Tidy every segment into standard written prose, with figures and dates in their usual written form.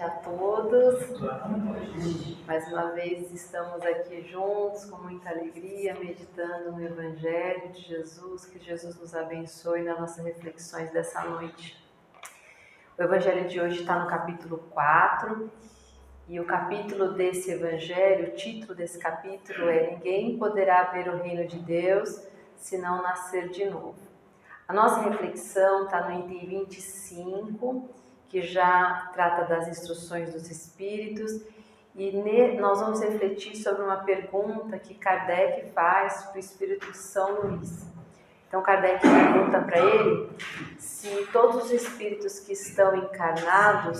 a todos. Mais uma vez estamos aqui juntos com muita alegria, meditando no Evangelho de Jesus. Que Jesus nos abençoe nas nossas reflexões dessa noite. O Evangelho de hoje está no capítulo 4 e o capítulo desse Evangelho, o título desse capítulo é Ninguém poderá ver o reino de Deus se não nascer de novo. A nossa reflexão está no item 25, que já trata das instruções dos Espíritos, e nós vamos refletir sobre uma pergunta que Kardec faz para o Espírito de São Luís. Então Kardec pergunta para ele se todos os espíritos que estão encarnados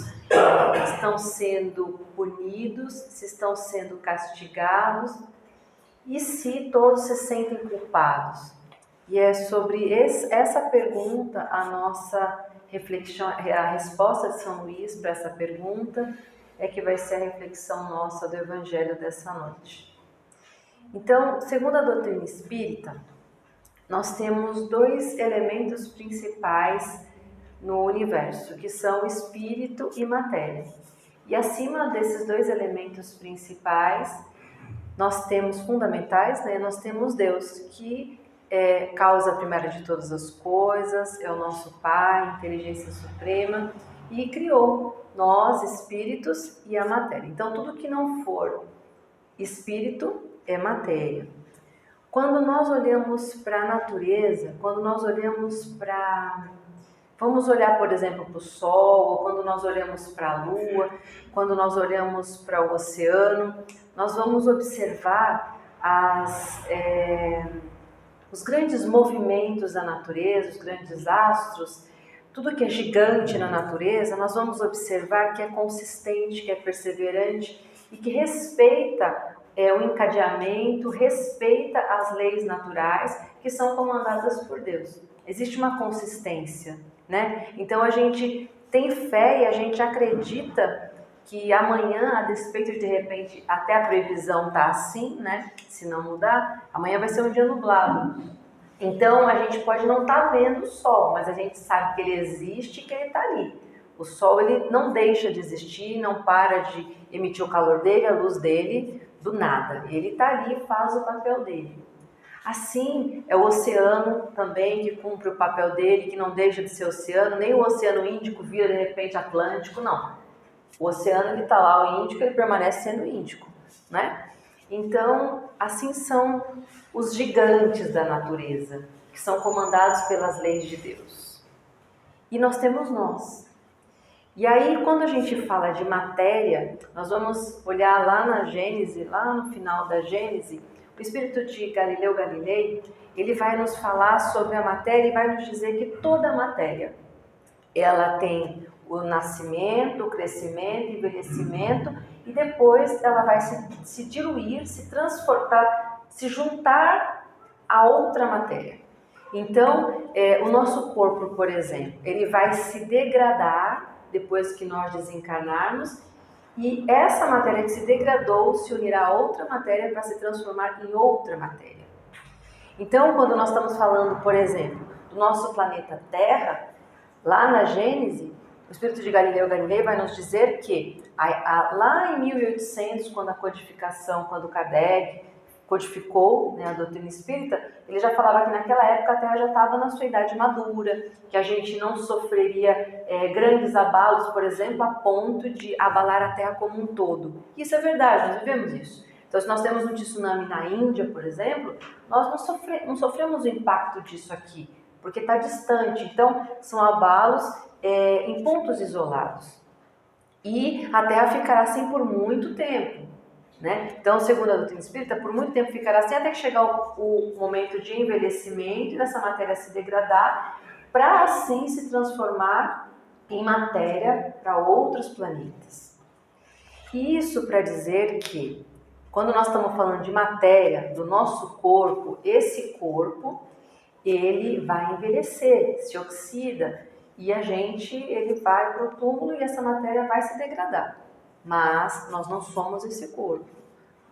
estão sendo punidos, se estão sendo castigados e se todos se sentem culpados. E é sobre essa pergunta a nossa reflexão, a resposta de São Luís para essa pergunta é que vai ser a reflexão nossa do Evangelho dessa noite. Então, segundo a doutrina espírita, nós temos dois elementos principais no universo, que são espírito e matéria. E acima desses dois elementos principais, nós temos fundamentais, nós temos Deus, que é causa primária de todas as coisas, é o nosso Pai, inteligência suprema, e criou nós, espíritos, e a matéria. Então, tudo que não for espírito é matéria. Quando nós olhamos para a natureza, quando nós olhamos para... Vamos olhar, por exemplo, para o Sol, ou quando nós olhamos para a Lua, quando nós olhamos para o oceano, nós vamos observar os grandes movimentos da natureza, os grandes astros, tudo que é gigante na natureza, nós vamos observar que é consistente, que é perseverante e que respeita o encadeamento, respeita as leis naturais que são comandadas por Deus. Existe uma consistência, né? Então a gente tem fé e a gente acredita que amanhã, a despeito de repente até a previsão tá assim, né? Se não mudar, amanhã vai ser um dia nublado. Então a gente pode não estar vendo o sol, mas a gente sabe que ele existe e que ele está ali. O sol ele não deixa de existir, não para de emitir o calor dele, a luz dele, do nada. Ele está ali e faz o papel dele. Assim é o oceano também que cumpre o papel dele, que não deixa de ser oceano, nem o oceano Índico vira de repente Atlântico, não. O oceano ele está lá, o Índico, ele permanece sendo Índico, né? Então, assim são os gigantes da natureza, que são comandados pelas leis de Deus. E nós temos nós. E aí, quando a gente fala de matéria, nós vamos olhar lá na Gênese, lá no final da Gênese, o espírito de Galileu Galilei, ele vai nos falar sobre a matéria e vai nos dizer que toda a matéria, ela tem o nascimento, o crescimento, o envelhecimento e depois ela vai se diluir, se transportar, se juntar a outra matéria. Então, o nosso corpo, por exemplo, ele vai se degradar depois que nós desencarnarmos e essa matéria que se degradou se unirá a outra matéria para se transformar em outra matéria. Então, quando nós estamos falando, por exemplo, do nosso planeta Terra, lá na Gênese, o espírito de Galileu Galilei vai nos dizer que lá em 1800, quando Kardec codificou, né, a doutrina espírita, ele já falava que naquela época a Terra já estava na sua idade madura, que a gente não sofreria grandes abalos, por exemplo, a ponto de abalar a Terra como um todo. Isso é verdade, nós vivemos isso. Então, se nós temos um tsunami na Índia, por exemplo, nós não sofremos o impacto disso aqui, porque está distante. Então, são abalos em pontos isolados. E a Terra ficará assim por muito tempo, né? Então, segundo a doutrina espírita, por muito tempo ficará assim até que chegar o momento de envelhecimento e dessa matéria se degradar, para assim se transformar em matéria para outros planetas. Isso para dizer que, quando nós estamos falando de matéria, do nosso corpo, esse corpo, ele vai envelhecer, se oxida, e ele vai para o túmulo e essa matéria vai se degradar. Mas nós não somos esse corpo,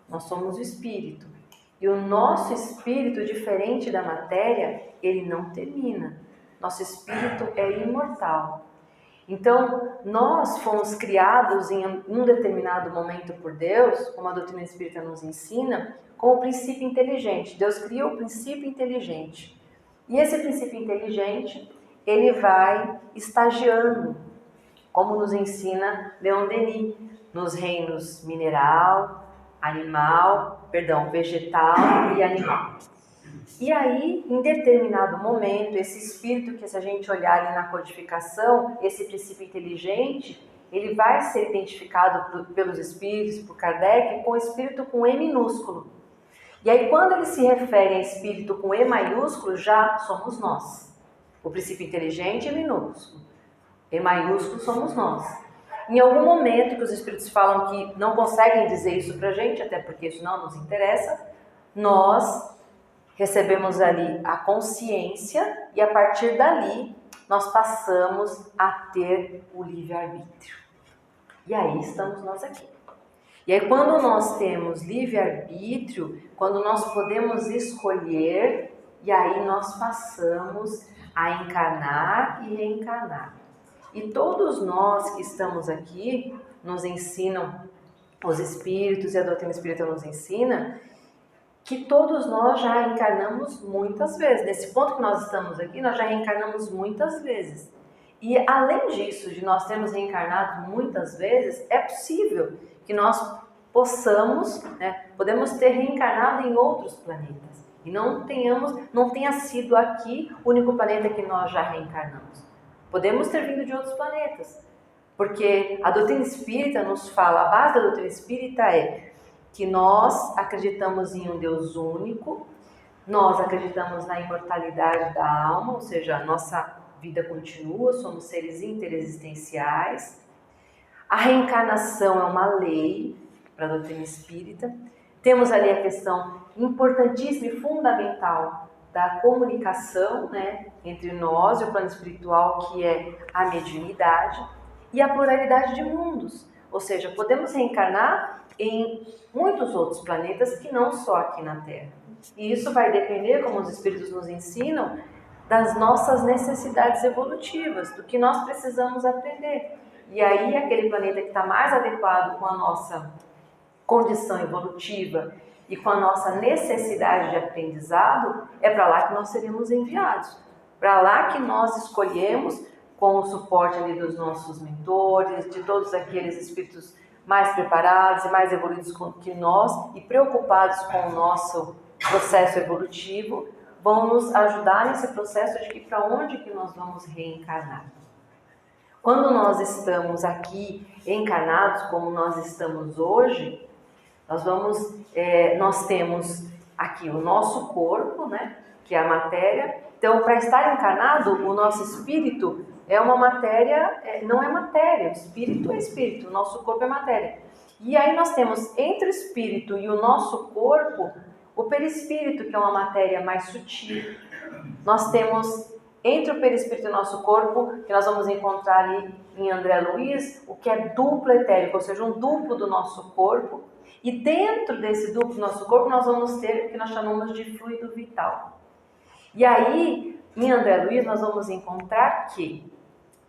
nós somos o espírito. E o nosso espírito, diferente da matéria, ele não termina. Nosso espírito é imortal. Então, nós fomos criados em um determinado momento por Deus, como a doutrina espírita nos ensina, com o princípio inteligente. Deus criou o princípio inteligente. E esse princípio inteligente, ele vai estagiando, como nos ensina Leon Denis, nos reinos vegetal e animal. E aí, em determinado momento, esse espírito que, se a gente olhar ali na codificação, esse princípio inteligente, ele vai ser identificado pelos espíritos, por Kardec, com o espírito com E minúsculo. E aí, quando ele se refere a espírito com E maiúsculo, já somos nós. O princípio inteligente é minúsculo. E maiúsculo somos nós. Em algum momento que os espíritos falam que não conseguem dizer isso pra gente, até porque isso não nos interessa, nós recebemos ali a consciência e a partir dali nós passamos a ter o livre-arbítrio. E aí estamos nós aqui. E aí quando nós temos livre-arbítrio, quando nós podemos escolher, e aí nós passamos a encarnar e reencarnar. E todos nós que estamos aqui, nos ensinam os espíritos e a doutrina espírita nos ensina, que todos nós já reencarnamos muitas vezes. Nesse ponto que nós estamos aqui, nós já reencarnamos muitas vezes. E além disso, de nós termos reencarnado muitas vezes, é possível que nós podemos ter reencarnado em outros planetas. E não tenha sido aqui o único planeta que nós já reencarnamos. Podemos ter vindo de outros planetas. Porque a doutrina espírita nos fala, a base da doutrina espírita é que nós acreditamos em um Deus único, nós acreditamos na imortalidade da alma, ou seja, a nossa vida continua, somos seres interexistenciais. A reencarnação é uma lei para a doutrina espírita. Temos ali a questão importantíssima e fundamental da comunicação, entre nós e o plano espiritual, que é a mediunidade, e a pluralidade de mundos. Ou seja, podemos reencarnar em muitos outros planetas que não só aqui na Terra. E isso vai depender, como os espíritos nos ensinam, das nossas necessidades evolutivas, do que nós precisamos aprender. E aí, aquele planeta que está mais adequado com a nossa condição evolutiva e com a nossa necessidade de aprendizado, é para lá que nós seremos enviados. Para lá que nós escolhemos, com o suporte ali dos nossos mentores, de todos aqueles espíritos mais preparados e mais evoluídos que nós e preocupados com o nosso processo evolutivo, vão nos ajudar nesse processo de que para onde que nós vamos reencarnar. Quando nós estamos aqui encarnados, como nós estamos hoje, nós temos aqui o nosso corpo, que é a matéria. Então, para estar encarnado, o nosso espírito é uma matéria, não é matéria, o espírito é espírito, o nosso corpo é matéria. E aí nós temos entre o espírito e o nosso corpo, o perispírito, que é uma matéria mais sutil. Nós temos entre o perispírito e o nosso corpo, que nós vamos encontrar ali em André Luiz, o que é duplo etérico, ou seja, um duplo do nosso corpo. E dentro desse duplo do nosso corpo, nós vamos ter o que nós chamamos de fluido vital. E aí, em André Luiz, nós vamos encontrar que,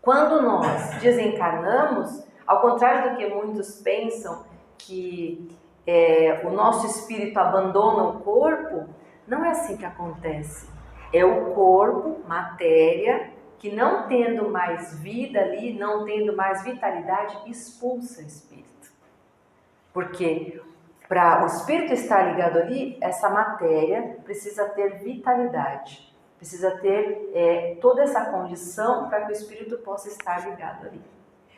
quando nós desencarnamos, ao contrário do que muitos pensam, que o nosso espírito abandona o corpo, não é assim que acontece. É o corpo, matéria, que não tendo mais vida ali, não tendo mais vitalidade, expulsa o espírito. Porque para o espírito estar ligado ali, essa matéria precisa ter vitalidade. Precisa ter toda essa condição para que o espírito possa estar ligado ali.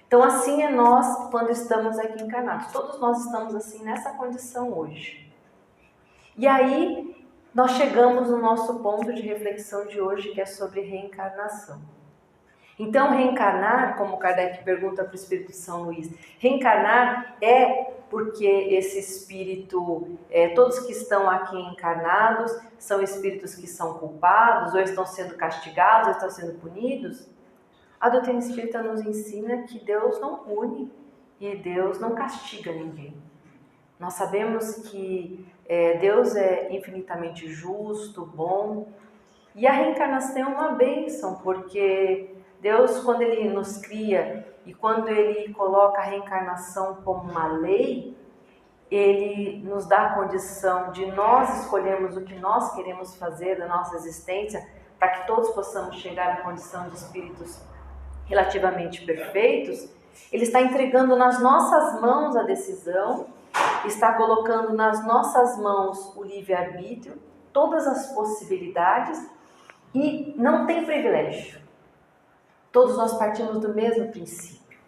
Então, assim é nós quando estamos aqui encarnados. Todos nós estamos assim nessa condição hoje. E aí, nós chegamos no nosso ponto de reflexão de hoje, que é sobre reencarnação. Então, reencarnar, como Kardec pergunta para o Espírito de São Luís, reencarnar é porque esse espírito, todos que estão aqui encarnados, são espíritos que são culpados, ou estão sendo castigados, ou estão sendo punidos? A doutrina espírita nos ensina que Deus não pune e Deus não castiga ninguém. Nós sabemos que Deus é infinitamente justo, bom, e a reencarnação é uma bênção, porque Deus, quando Ele nos cria e quando Ele coloca a reencarnação como uma lei, Ele nos dá a condição de nós escolhermos o que nós queremos fazer da nossa existência, para que todos possamos chegar à condição de espíritos relativamente perfeitos. Ele está entregando nas nossas mãos a decisão, está colocando nas nossas mãos o livre-arbítrio, todas as possibilidades, e não tem privilégio. Todos nós partimos do mesmo princípio.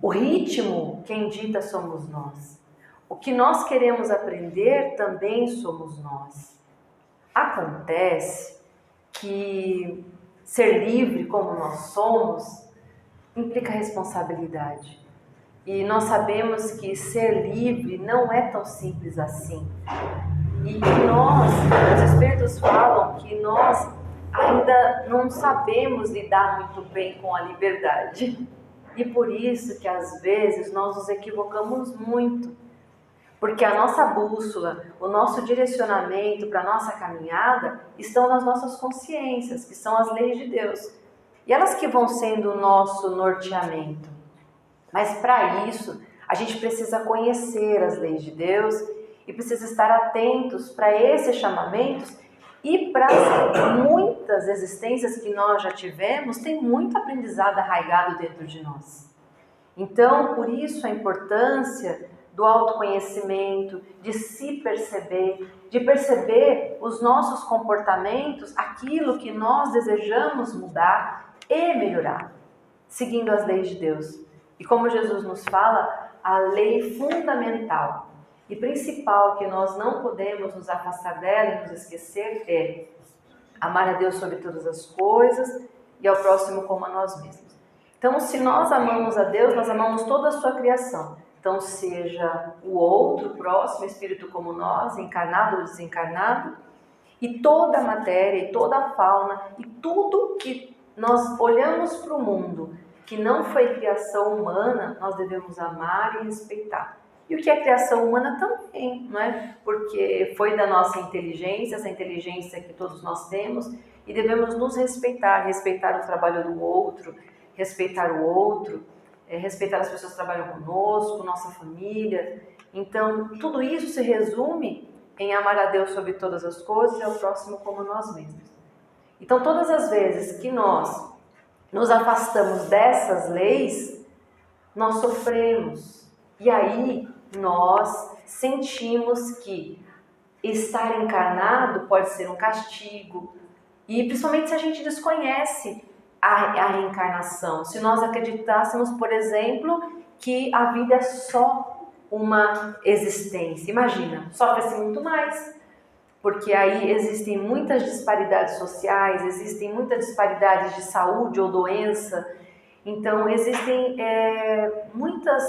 O ritmo, quem dita somos nós. O que nós queremos aprender também somos nós. Acontece que ser livre como nós somos implica responsabilidade. E nós sabemos que ser livre não é tão simples assim. E que nós, os Espíritos falam que nós ainda não sabemos lidar muito bem com a liberdade. E por isso que às vezes nós nos equivocamos muito. Porque a nossa bússola, o nosso direcionamento para a nossa caminhada estão nas nossas consciências, que são as leis de Deus. E elas que vão sendo o nosso norteamento. Mas para isso, a gente precisa conhecer as leis de Deus e precisa estar atentos para esses chamamentos e para muitas existências que nós já tivemos, tem muito aprendizado arraigado dentro de nós. Então, por isso a importância do autoconhecimento, de se perceber, de perceber os nossos comportamentos, aquilo que nós desejamos mudar e melhorar, seguindo as leis de Deus. E como Jesus nos fala, a lei fundamental e principal que nós não podemos nos afastar dela e nos esquecer é amar a Deus sobre todas as coisas e ao próximo como a nós mesmos. Então, se nós amamos a Deus, nós amamos toda a sua criação. Então, seja o outro, o próximo, espírito como nós, encarnado ou desencarnado, e toda a matéria, e toda a fauna, e tudo que nós olhamos para o mundo, que não foi criação humana, nós devemos amar e respeitar. E o que é criação humana também, não é? Porque foi da nossa inteligência, essa inteligência que todos nós temos, e devemos nos respeitar, respeitar o trabalho do outro, respeitar o outro, respeitar as pessoas que trabalham conosco, nossa família. Então, tudo isso se resume em amar a Deus sobre todas as coisas e ao próximo como nós mesmos. Então, todas as vezes que nós nos afastamos dessas leis, nós sofremos. E aí, nós sentimos que estar encarnado pode ser um castigo. E principalmente se a gente desconhece a reencarnação. Se nós acreditássemos, por exemplo, que a vida é só uma existência. Imagina, sofre-se muito mais. Porque aí existem muitas disparidades sociais, existem muitas disparidades de saúde ou doença. Então, existem muitas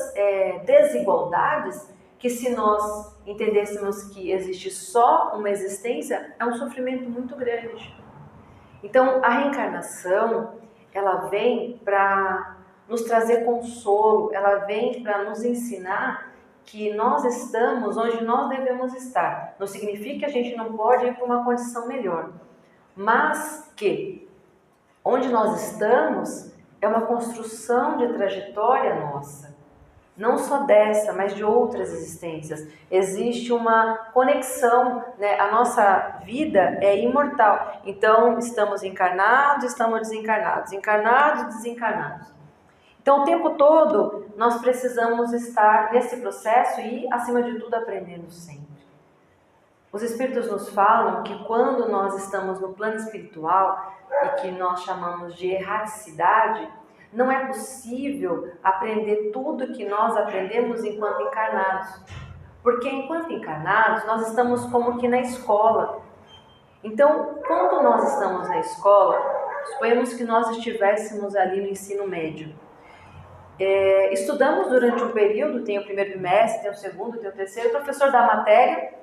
desigualdades que, se nós entendêssemos que existe só uma existência, é um sofrimento muito grande. Então, a reencarnação, ela vem para nos trazer consolo, ela vem para nos ensinar que nós estamos onde nós devemos estar. Não significa que a gente não pode ir para uma condição melhor, mas que onde nós estamos é uma construção de trajetória nossa, não só dessa, mas de outras existências. Existe uma conexão, né? A nossa vida é imortal, então estamos encarnados, estamos desencarnados, encarnados e desencarnados. Então, o tempo todo, nós precisamos estar nesse processo e, acima de tudo, aprendendo sempre. Os Espíritos nos falam que quando nós estamos no plano espiritual, e que nós chamamos de erraticidade, não é possível aprender tudo que nós aprendemos enquanto encarnados. Porque, enquanto encarnados, nós estamos como que na escola. Então, quando nós estamos na escola, suponhamos que nós estivéssemos ali no ensino médio. Estudamos durante um período, tem o primeiro bimestre, tem o segundo, tem o terceiro, o professor dá a matéria,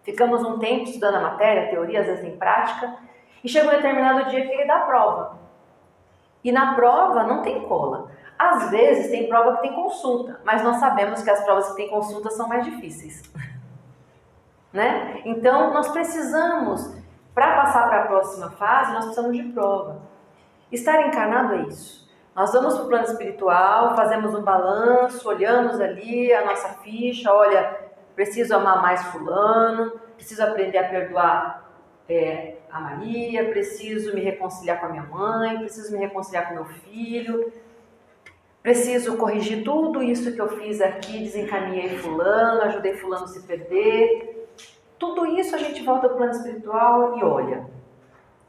ficamos um tempo estudando a matéria, teoria, às vezes em prática, e chega um determinado dia que ele dá a prova. E na prova não tem cola. Às vezes tem prova que tem consulta, mas nós sabemos que as provas que tem consulta são mais difíceis. Né? Então, nós precisamos, para passar para a próxima fase, nós precisamos de prova. Estar encarnado é isso. Nós vamos para o plano espiritual, fazemos um balanço, olhamos ali a nossa ficha, olha, preciso amar mais fulano, preciso aprender a perdoar a Maria, preciso me reconciliar com a minha mãe, preciso me reconciliar com meu filho, preciso corrigir tudo isso que eu fiz aqui, desencaminhei fulano, ajudei fulano a se perder. Tudo isso a gente volta para o plano espiritual e olha.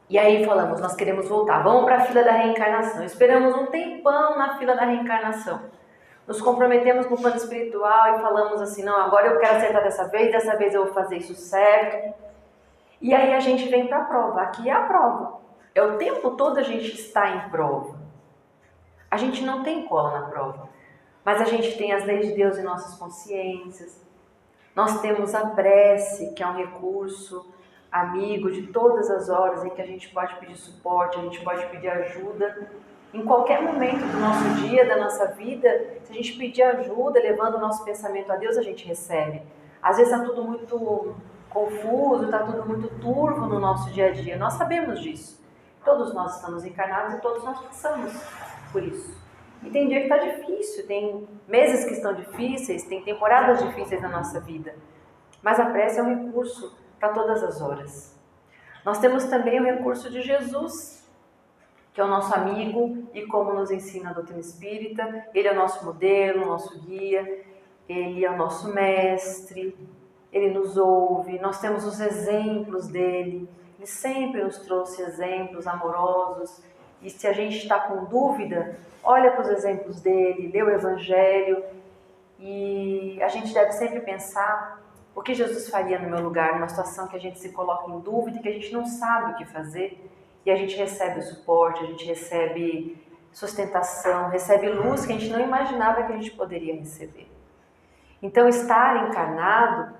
E aí falamos, nós queremos voltar, vamos para a fila da reencarnação. Esperamos um tempão na fila da reencarnação. Nos comprometemos com o plano espiritual e falamos assim, não, agora eu quero acertar dessa vez eu vou fazer isso certo. E aí a gente vem para a prova, aqui é a prova. É o tempo todo a gente está em prova. A gente não tem cola na prova, mas a gente tem as leis de Deus em nossas consciências. Nós temos a prece, que é um recurso amigo de todas as horas em que a gente pode pedir suporte, a gente pode pedir ajuda. Em qualquer momento do nosso dia, da nossa vida, se a gente pedir ajuda, levando o nosso pensamento a Deus, a gente recebe. Às vezes está tudo muito confuso, está tudo muito turvo no nosso dia a dia. Nós sabemos disso. Todos nós estamos encarnados e todos nós passamos por isso. E tem dia que está difícil, tem meses que estão difíceis, tem temporadas difíceis na nossa vida. Mas a prece é um recurso para todas as horas. Nós temos também o recurso de Jesus, que é o nosso amigo e como nos ensina a doutrina espírita. Ele é o nosso modelo, o nosso guia, ele é o nosso mestre, ele nos ouve, nós temos os exemplos dele, ele sempre nos trouxe exemplos amorosos. E se a gente está com dúvida, olha para os exemplos dele, lê o Evangelho e a gente deve sempre pensar o que Jesus faria no meu lugar, numa situação que a gente se coloca em dúvida e que a gente não sabe o que fazer e a gente recebe o suporte, a gente recebe sustentação, recebe luz que a gente não imaginava que a gente poderia receber. Então, estar encarnado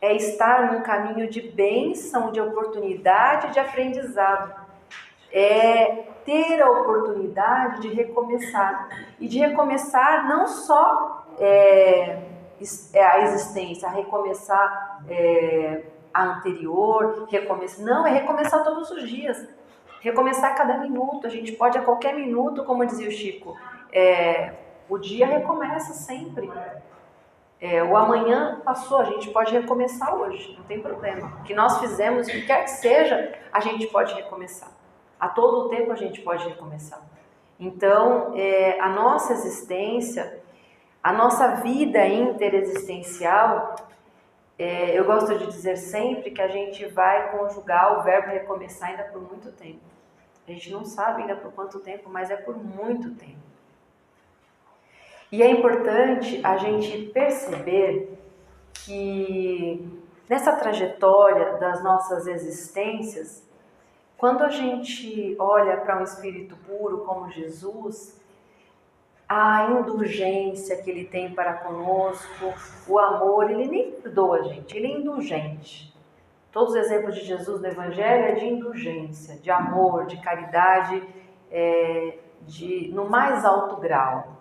é estar num caminho de bênção, de oportunidade, de aprendizado. É ter a oportunidade de recomeçar. E de recomeçar não só a existência, a recomeçar a anterior, não, é recomeçar todos os dias. Recomeçar a cada minuto. A gente pode a qualquer minuto, como dizia o Chico, o dia recomeça sempre. O amanhã passou, a gente pode recomeçar hoje, não tem problema. O que nós fizemos, o que quer que seja, a gente pode recomeçar. A todo tempo a gente pode recomeçar. Então, a nossa existência, a nossa vida interexistencial, eu gosto de dizer sempre que a gente vai conjugar o verbo recomeçar ainda por muito tempo. A gente não sabe ainda por quanto tempo, mas é por muito tempo. E é importante a gente perceber que nessa trajetória das nossas existências, quando a gente olha para um espírito puro como Jesus, a indulgência que ele tem para conosco, o amor, ele nem perdoa a gente, ele é indulgente. Todos os exemplos de Jesus no Evangelho é de indulgência, de amor, de caridade, no mais alto grau.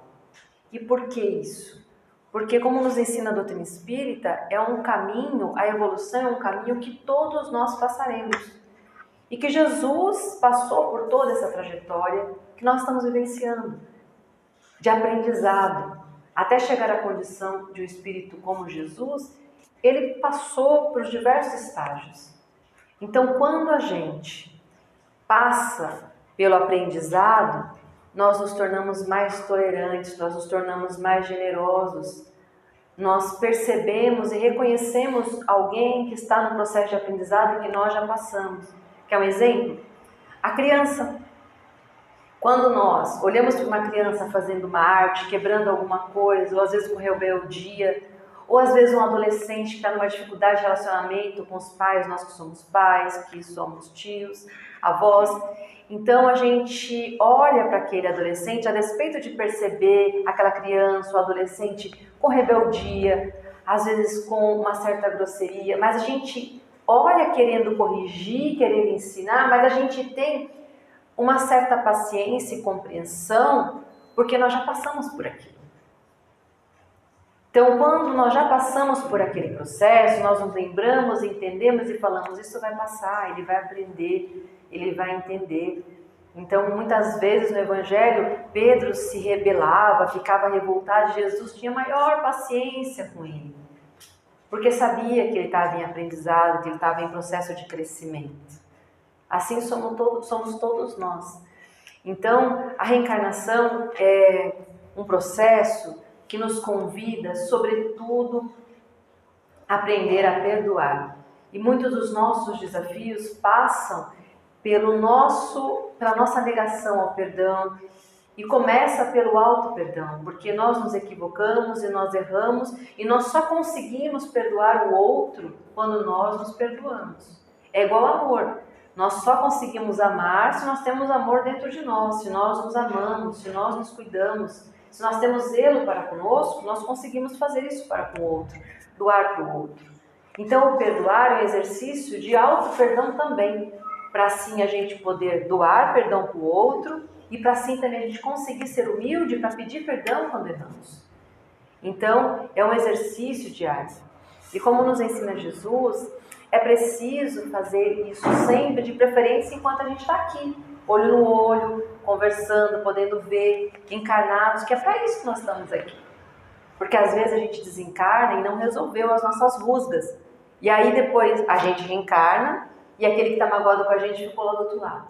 E por que isso? Porque, como nos ensina a doutrina espírita, é um caminho, a evolução é um caminho que todos nós passaremos. E que Jesus passou por toda essa trajetória que nós estamos vivenciando, de aprendizado, até chegar à condição de um espírito como Jesus, ele passou por diversos estágios. Então, quando a gente passa pelo aprendizado, nós nos tornamos mais tolerantes, nós nos tornamos mais generosos, nós percebemos e reconhecemos alguém que está no processo de aprendizado que nós já passamos. Quer um exemplo? A criança. Quando nós olhamos para uma criança fazendo uma arte, quebrando alguma coisa, ou às vezes com rebeldia, ou às vezes um adolescente que está numa dificuldade de relacionamento com os pais, nós que somos pais, que somos tios, avós. Então a gente olha para aquele adolescente, a despeito de perceber aquela criança ou adolescente com rebeldia, às vezes com uma certa grosseria, mas a gente olha querendo corrigir, querendo ensinar, mas a gente tem uma certa paciência e compreensão, porque nós já passamos por aquilo. Então, quando nós já passamos por aquele processo, nós nos lembramos, entendemos e falamos, isso vai passar, ele vai aprender, ele vai entender. Então, muitas vezes no Evangelho, Pedro se rebelava, ficava revoltado, e Jesus tinha maior paciência com ele, porque sabia que ele estava em aprendizado, que ele estava em processo de crescimento. Assim somos todos nós. Então, a reencarnação é um processo que nos convida, sobretudo, a aprender a perdoar. E muitos dos nossos desafios passam pela nossa negação ao perdão, e começa pelo auto-perdão, porque nós nos equivocamos e nós erramos, e nós só conseguimos perdoar o outro quando nós nos perdoamos. É igual amor. Nós só conseguimos amar se nós temos amor dentro de nós, se nós nos amamos, se nós nos cuidamos, se nós temos zelo para conosco, nós conseguimos fazer isso para com o outro, doar para o outro. Então, o perdoar é um exercício de auto-perdão também, para assim a gente poder doar perdão para o outro e para assim também a gente conseguir ser humilde para pedir perdão quando erramos. Então, é um exercício diário. E como nos ensina Jesus, é preciso fazer isso sempre, de preferência enquanto a gente está aqui, olho no olho, conversando, podendo ver, encarnados, que é para isso que nós estamos aqui. Porque às vezes a gente desencarna e não resolveu as nossas rusgas. E aí depois a gente reencarna e aquele que está magoado com a gente ficou lá do outro lado.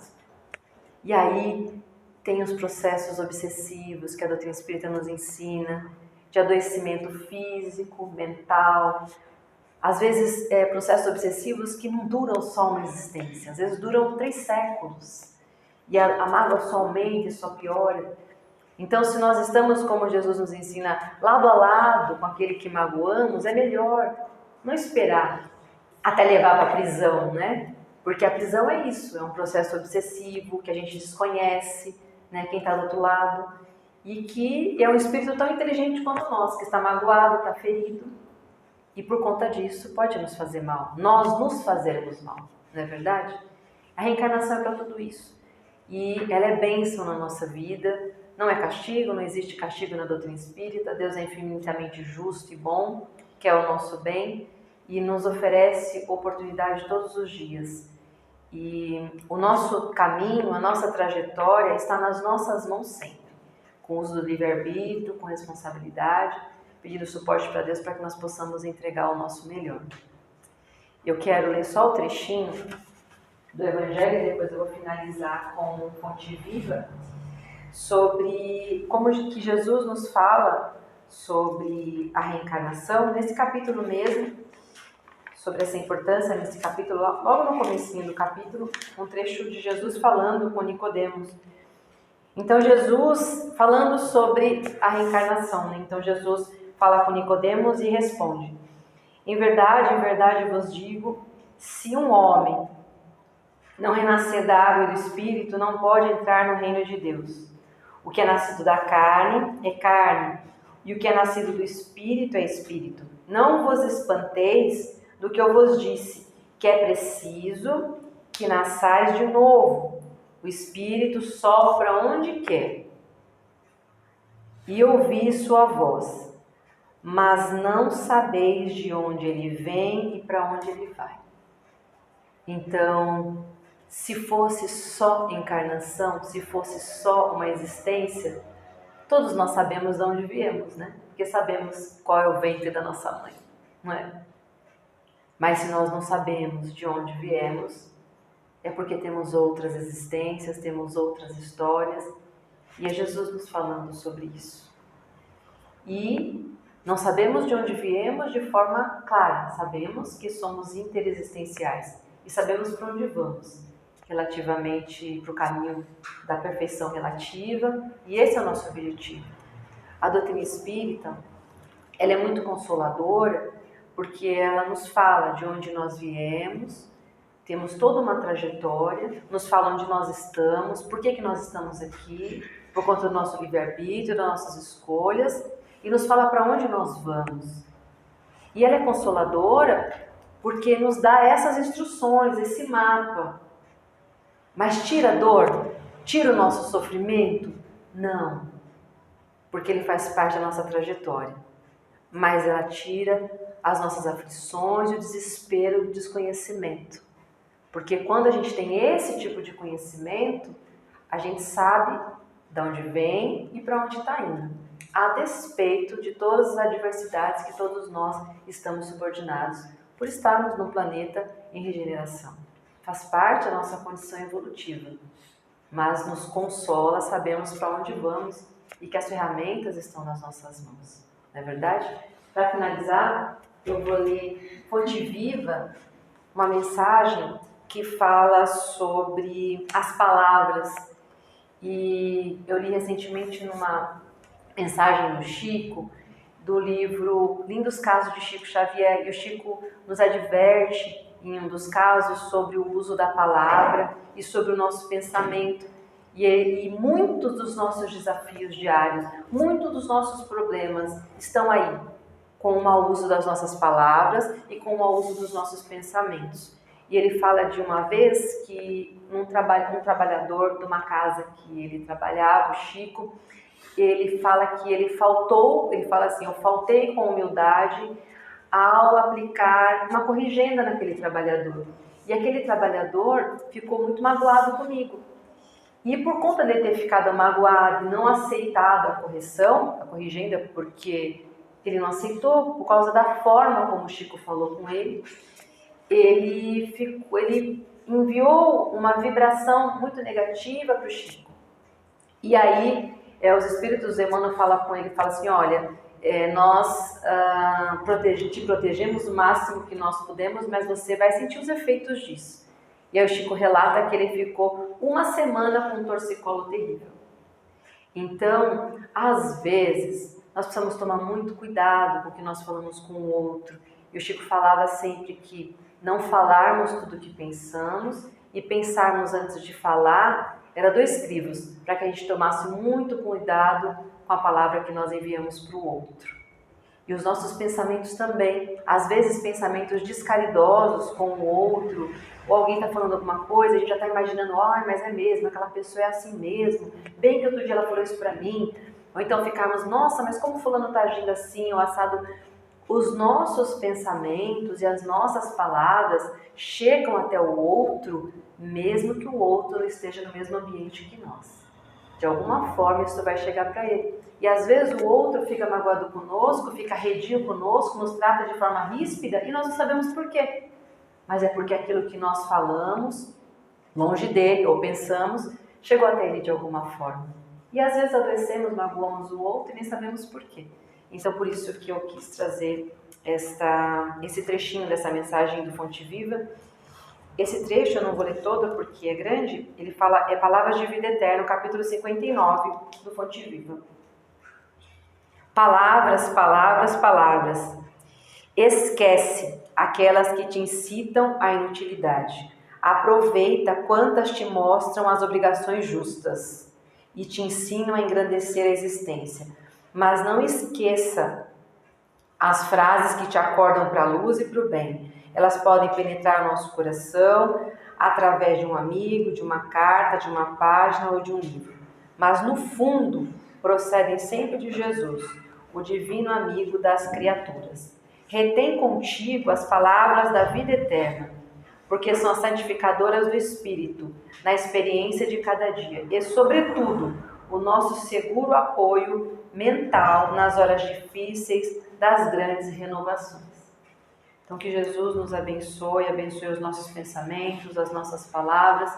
E aí tem os processos obsessivos que a doutrina espírita nos ensina, de adoecimento físico, mental. Às vezes, processos obsessivos que não duram só uma existência, às vezes duram 3 séculos. E a mágoa só aumenta e só piora. Então, se nós estamos, como Jesus nos ensina, lado a lado com aquele que magoamos, é melhor não esperar até levar para a prisão, né? Porque a prisão é isso, é um processo obsessivo que a gente desconhece, né? Quem está do outro lado, e que é um espírito tão inteligente quanto nós, que está magoado, está ferido, e por conta disso pode nos fazer mal, nós nos fazermos mal, não é verdade? A reencarnação é para tudo isso, e ela é bênção na nossa vida, não é castigo, não existe castigo na doutrina espírita. Deus é infinitamente justo e bom, quer o nosso bem, e nos oferece oportunidade todos os dias. E o nosso caminho, a nossa trajetória está nas nossas mãos sempre, com o uso do livre-arbítrio, com responsabilidade, pedindo suporte para Deus para que nós possamos entregar o nosso melhor. Eu quero ler só o trechinho do Evangelho e depois eu vou finalizar com fonte viva, sobre como que Jesus nos fala sobre a reencarnação, nesse capítulo mesmo, sobre essa importância, nesse capítulo, logo no comecinho do capítulo, um trecho de Jesus falando com Nicodemos. Então Jesus falando sobre a reencarnação, né? Então Jesus fala com Nicodemos e responde: em verdade vos digo, se um homem não renascer da água e do Espírito, não pode entrar no reino de Deus. O que é nascido da carne é carne, e o que é nascido do Espírito é Espírito. Não vos espanteis do que eu vos disse, que é preciso que nasçais de novo. O Espírito sopra onde quer, e ouvi sua voz, mas não sabeis de onde ele vem e para onde ele vai. Então, se fosse só encarnação, se fosse só uma existência, todos nós sabemos de onde viemos, né? Porque sabemos qual é o ventre da nossa mãe, não é? Mas se nós não sabemos de onde viemos, é porque temos outras existências, temos outras histórias, e é Jesus nos falando sobre isso. E não sabemos de onde viemos de forma clara, sabemos que somos interexistenciais e sabemos para onde vamos, relativamente para o caminho da perfeição relativa, e esse é o nosso objetivo. A doutrina espírita, ela é muito consoladora, porque ela nos fala de onde nós viemos, temos toda uma trajetória, nos fala onde nós estamos, por que nós estamos aqui, por conta do nosso livre-arbítrio, das nossas escolhas, e nos fala para onde nós vamos. E ela é consoladora porque nos dá essas instruções, esse mapa. Mas tira a dor? Tira o nosso sofrimento? Não, porque ele faz parte da nossa trajetória. Mas ela tira as nossas aflições, o desespero, o desconhecimento. Porque quando a gente tem esse tipo de conhecimento, a gente sabe de onde vem e para onde está indo, a despeito de todas as adversidades que todos nós estamos subordinados por estarmos num planeta em regeneração. Faz parte da nossa condição evolutiva, mas nos consola, sabemos para onde vamos e que as ferramentas estão nas nossas mãos. Não é verdade? Para finalizar, eu vou ler Fonte Viva, uma mensagem que fala sobre as palavras. E eu li recentemente numa mensagem do Chico, do livro Lindos Casos de Chico Xavier, e o Chico nos adverte em um dos casos sobre o uso da palavra e sobre o nosso pensamento. E muitos dos nossos desafios diários, muitos dos nossos problemas estão aí, com o mau uso das nossas palavras e com o mau uso dos nossos pensamentos. E ele fala de uma vez que um trabalhador de uma casa que ele trabalhava, o Chico, ele fala que ele fala assim, eu faltei com humildade ao aplicar uma corrigenda naquele trabalhador. E aquele trabalhador ficou muito magoado comigo. E por conta de ter ficado magoado e não aceitado a corrigenda, porque ele não aceitou por causa da forma como o Chico falou com ele, ele enviou uma vibração muito negativa para o Chico. E aí, os espíritos de Emmanuel falam com ele, falam assim, olha, nós te protegemos o máximo que nós podemos, mas você vai sentir os efeitos disso. E aí o Chico relata que ele ficou uma semana com um torcicolo terrível. Então, às vezes, nós precisamos tomar muito cuidado com o que nós falamos com o outro. E o Chico falava sempre que não falarmos tudo o que pensamos e pensarmos antes de falar era 2 crivos, para que a gente tomasse muito cuidado com a palavra que nós enviamos para o outro. E os nossos pensamentos também, às vezes pensamentos descaridosos com o outro, ou alguém está falando alguma coisa, a gente já está imaginando, mas é mesmo, aquela pessoa é assim mesmo, bem que outro dia ela falou isso para mim, ou então ficarmos, nossa, mas como fulano está agindo assim, ou assado. Os nossos pensamentos e as nossas palavras chegam até o outro, mesmo que o outro não esteja no mesmo ambiente que nós. De alguma forma isso vai chegar para ele. E às vezes o outro fica magoado conosco, fica arredio conosco, nos trata de forma ríspida e nós não sabemos por quê. Mas é porque aquilo que nós falamos, longe dele, ou pensamos, chegou até ele de alguma forma. E às vezes adoecemos, magoamos o outro e nem sabemos por quê. Então por isso que eu quis trazer esse trechinho dessa mensagem do Fonte Viva. Esse trecho eu não vou ler todo porque é grande, ele fala, Palavras de Vida Eterna, capítulo 59 do Fonte Viva. Palavras, palavras, palavras. Esquece aquelas que te incitam à inutilidade. Aproveita quantas te mostram as obrigações justas e te ensinam a engrandecer a existência. Mas não esqueça as frases que te acordam para a luz e para o bem. Elas podem penetrar nosso coração através de um amigo, de uma carta, de uma página ou de um livro. Mas no fundo, procedem sempre de Jesus, o divino amigo das criaturas. Retém contigo as palavras da vida eterna, porque são as santificadoras do Espírito, na experiência de cada dia. E, sobretudo, o nosso seguro apoio mental nas horas difíceis das grandes renovações. Então, que Jesus nos abençoe os nossos pensamentos, as nossas palavras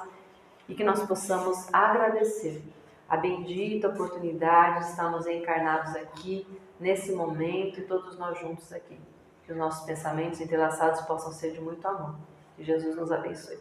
e que nós possamos agradecer a bendita oportunidade de estarmos encarnados aqui, nesse momento, e todos nós juntos aqui. Que os nossos pensamentos entrelaçados possam ser de muito amor. Que Jesus nos abençoe.